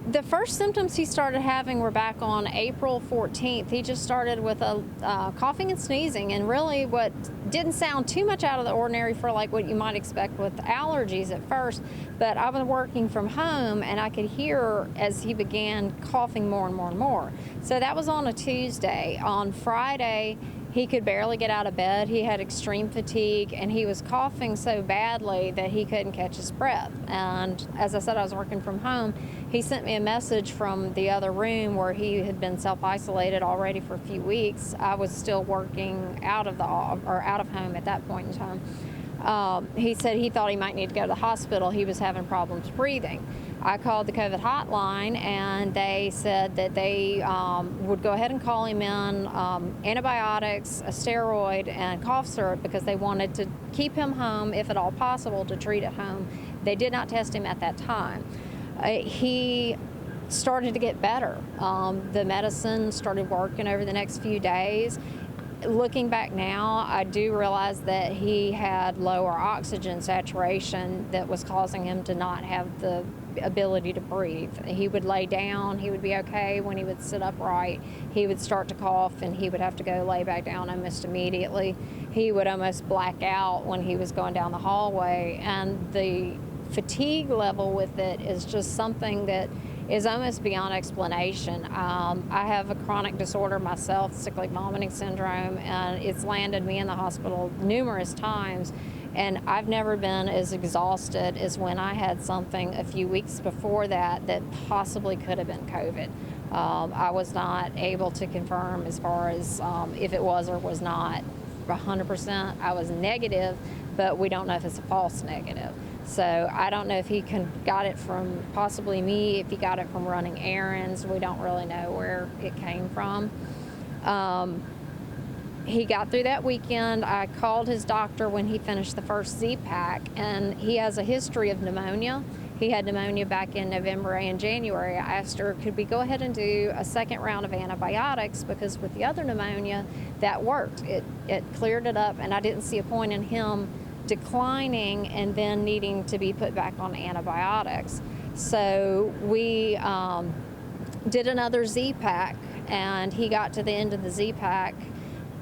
The first symptoms he started having were back on April 14th. He just started with a coughing and sneezing, and really what didn't sound too much out of the ordinary for like what you might expect with allergies at first. But I was working from home, and I could hear as he began coughing more and more and more. So that was on a Tuesday. On Friday, he could barely get out of bed. He had extreme fatigue, and he was coughing so badly that he couldn't catch his breath. And as I said, I was working from home. He sent me a message from the other room where he had been self-isolated already for a few weeks. I was still working out of home at that point in time. He said he thought he might need to go to the hospital. He was having problems breathing. I called the COVID hotline, and they said that they would go ahead and call him in antibiotics, a steroid, and cough syrup because they wanted to keep him home, if at all possible, to treat at home. They did not test him at that time. He started to get better. The medicine started working over the next few days. Looking back now, I do realize that he had lower oxygen saturation that was causing him to not have the ability to breathe. He would lay down, he would be okay. When he would sit upright, he would start to cough, and he would have to go lay back down almost immediately. He would almost black out when he was going down the hallway, and the fatigue level with it is just something that is almost beyond explanation. I have a chronic disorder myself, cyclic vomiting syndrome, and it's landed me in the hospital numerous times. And I've never been as exhausted as when I had something a few weeks before that possibly could have been COVID. I was not able to confirm as far as if it was or was not 100%. I was negative, but we don't know if it's a false negative. So I don't know if he got it from possibly me, if he got it from running errands. We don't really know where it came from. He got through that weekend. I called his doctor when he finished the first Z-Pack, and he has a history of pneumonia. He had pneumonia back in November and January. I asked her, could we go ahead and do a second round of antibiotics, because with the other pneumonia, that worked. It cleared it up, and I didn't see a point in him declining and then needing to be put back on antibiotics. So we did another Z-Pack, and he got to the end of the Z-Pack,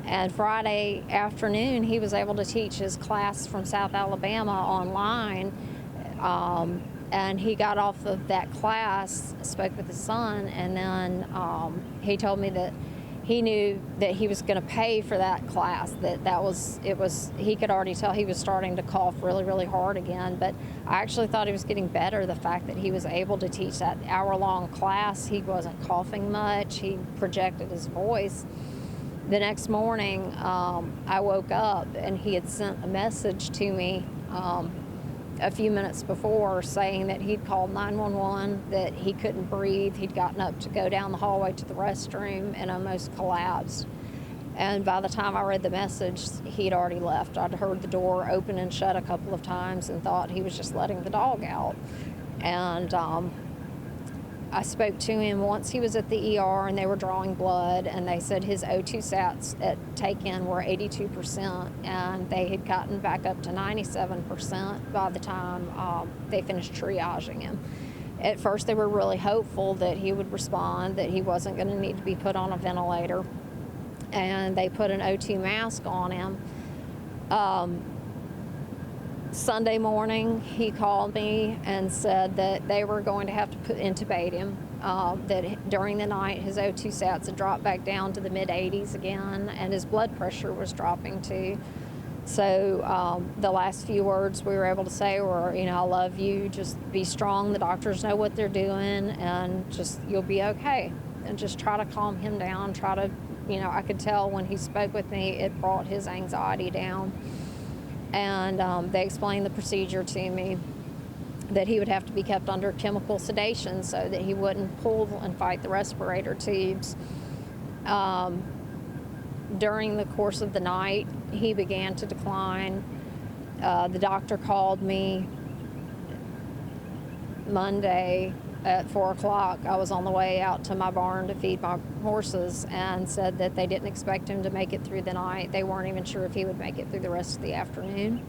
and Friday afternoon he was able to teach his class from South Alabama online, and he got off of that class, spoke with his son, and then he told me that he knew that he was going to pay for that class, he could already tell he was starting to cough really, really hard again. But I actually thought he was getting better. The fact that he was able to teach that hour-long class, he wasn't coughing much, he projected his voice. The next morning, I woke up, and he had sent a message to me a few minutes before saying that he'd called 911, that he couldn't breathe. He'd gotten up to go down the hallway to the restroom and almost collapsed. And by the time I read the message, he'd already left. I'd heard the door open and shut a couple of times and thought he was just letting the dog out. And I spoke to him once he was at the ER, and they were drawing blood, and they said his O2 sats at take-in were 82%, and they had gotten back up to 97% by the time they finished triaging him. At first, they were really hopeful that he would respond, that he wasn't going to need to be put on a ventilator, and they put an O2 mask on him. Sunday morning, he called me and said that they were going to have to intubate him, that during the night his O2 sats had dropped back down to the mid-80s again, and his blood pressure was dropping too. So the last few words we were able to say were, I love you, just be strong, the doctors know what they're doing, and just, you'll be okay. And just try to calm him down, I could tell when he spoke with me, it brought his anxiety down. And they explained the procedure to me, that he would have to be kept under chemical sedation so that he wouldn't pull and fight the respirator tubes. During the course of the night, he began to decline. The doctor called me Monday at 4 o'clock. I was on the way out to my barn to feed my horses, and said that they didn't expect him to make it through the night. They weren't even sure if he would make it through the rest of the afternoon.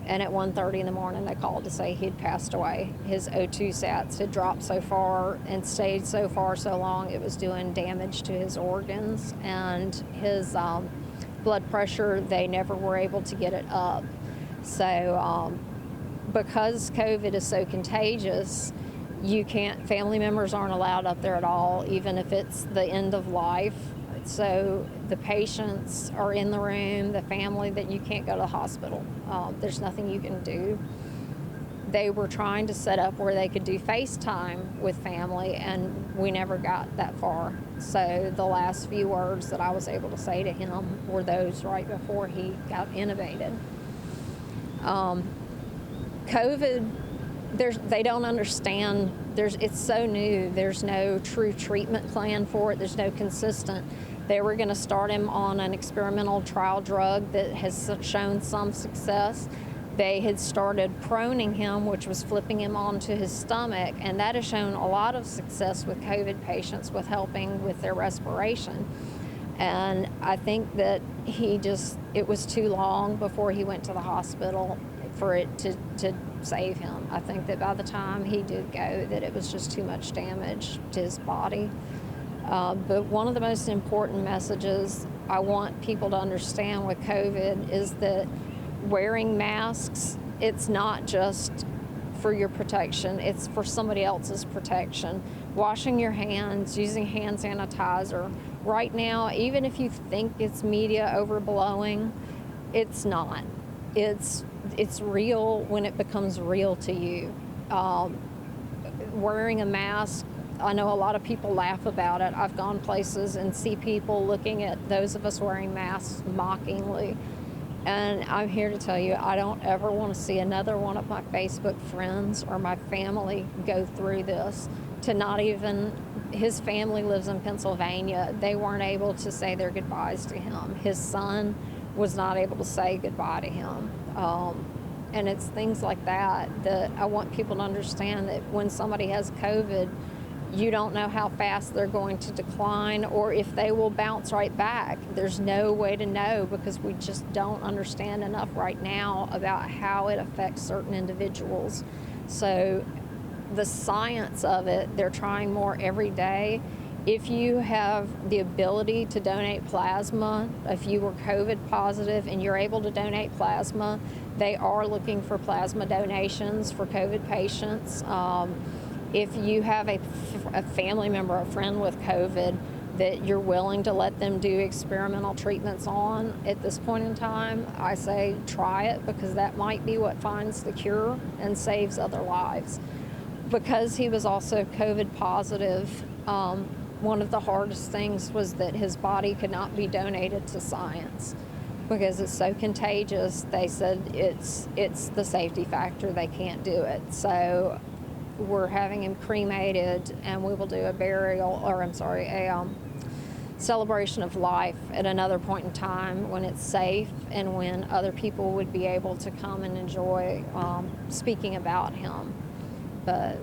And at 1:30 in the morning, they called to say he'd passed away. His O2 sats had dropped so far and stayed so far so long, it was doing damage to his organs. And his blood pressure, they never were able to get it up. So because COVID is so contagious, family members aren't allowed up there at all, even if it's the end of life. So the patients are in the room, the family, that you can't go to the hospital. There's nothing you can do. They were trying to set up where they could do FaceTime with family, and we never got that far. So the last few words that I was able to say to him were those right before he got intubated. COVID, they don't understand. It's so new. There's no true treatment plan for it. There's no consistent. They were going to start him on an experimental trial drug that has shown some success. They had started proning him, which was flipping him onto his stomach, and that has shown a lot of success with COVID patients with helping with their respiration. And I think that it was too long before he went to the hospital for it to save him. I think that by the time he did go, that it was just too much damage to his body. But one of the most important messages I want people to understand with COVID is that wearing masks, it's not just for your protection, it's for somebody else's protection. Washing your hands, using hand sanitizer. Right now, even if you think it's media overblowing, it's not. It's real when it becomes real to you. Wearing a mask, I know a lot of people laugh about it. I've gone places and see people looking at those of us wearing masks mockingly. And I'm here to tell you, I don't ever want to see another one of my Facebook friends or my family go through this. His family lives in Pennsylvania. They weren't able to say their goodbyes to him. His son was not able to say goodbye to him. And it's things like that I want people to understand, that when somebody has COVID, you don't know how fast they're going to decline or if they will bounce right back. There's no way to know, because we just don't understand enough right now about how it affects certain individuals. So the science of it, they're trying more every day. If you have the ability to donate plasma, if you were COVID positive and you're able to donate plasma, they are looking for plasma donations for COVID patients. If you have a family member, a friend with COVID that you're willing to let them do experimental treatments on at this point in time, I say try it, because that might be what finds the cure and saves other lives. Because he was also COVID positive, one of the hardest things was that his body could not be donated to science because it's so contagious. They said it's the safety factor, they can't do it. So we're having him cremated, and we will do a celebration of life at another point in time when it's safe and when other people would be able to come and enjoy speaking about him. But